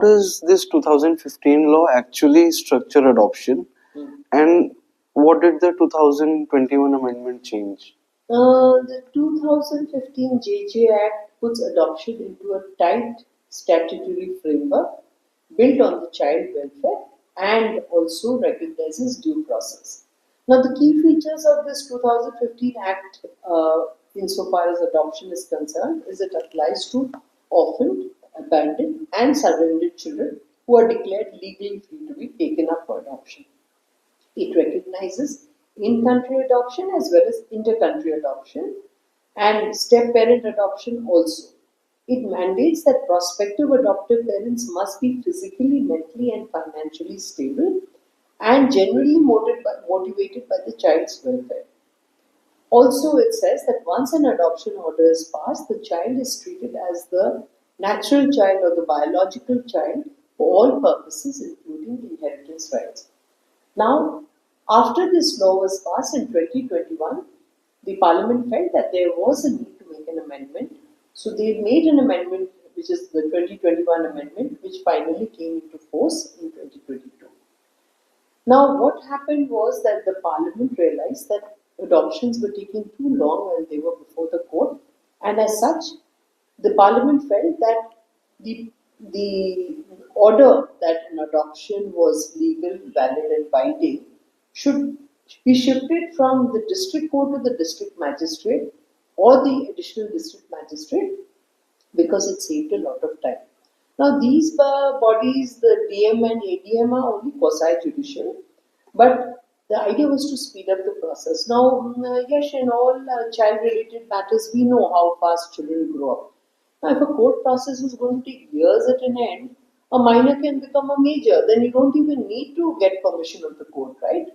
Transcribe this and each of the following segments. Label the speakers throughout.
Speaker 1: Does this 2015 law actually structure adoption, and what did the 2021 amendment change?
Speaker 2: The 2015 JJ Act puts adoption into a tight statutory framework built on the child welfare and also recognizes due process. Now, the key features of this 2015 Act, insofar as adoption is concerned, is it applies to orphaned, abandoned, and surrendered children who are declared legally free to be taken up for adoption. It recognizes in-country adoption as well as inter-country adoption and step-parent adoption also. It mandates that prospective adoptive parents must be physically, mentally, and financially stable and generally motivated by the child's welfare. Also, it says that once an adoption order is passed, the child is treated as the natural child or the biological child for all purposes, including inheritance rights. Now, after this law was passed in 2021, the Parliament felt that there was a need to make an amendment. So they made an amendment, which is the 2021 amendment, which finally came into force in 2022. Now, what happened was that the Parliament realized that adoptions were taking too long when they were before the court, and as such, the Parliament felt that the order that an adoption was legal, valid, and binding should be shifted from the district court to the district magistrate or the additional district magistrate because it saved a lot of time. Now, these bodies, the DM and ADM, are only quasi-judicial, but the idea was to speed up the process. Now, yes, in all child-related matters, we know how fast children grow up. Now, if a court process is going to take years at an end, a minor can become a major. Then you don't even need to get permission of the court, right?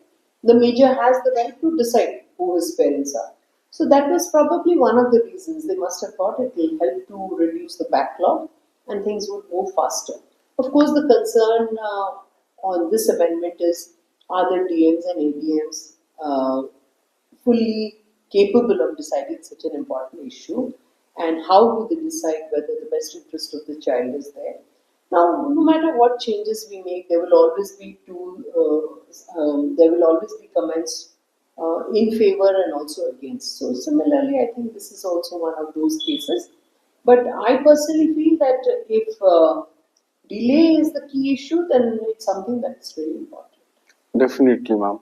Speaker 2: The major has the right to decide who his parents are. So that was probably one of the reasons. They must have thought it will help to reduce the backlog and things would move faster. Of course, the concern on this amendment is, are the DMs and ADMs fully capable of deciding such an important issue, and how do they decide whether the best interest of the child is there? Now, no matter what changes we make, there will always be there will always be comments in favor and also against. So similarly, I think this is also one of those cases. But I personally feel that if delay is the key issue, then it's something that's really important.
Speaker 1: Definitely, ma'am.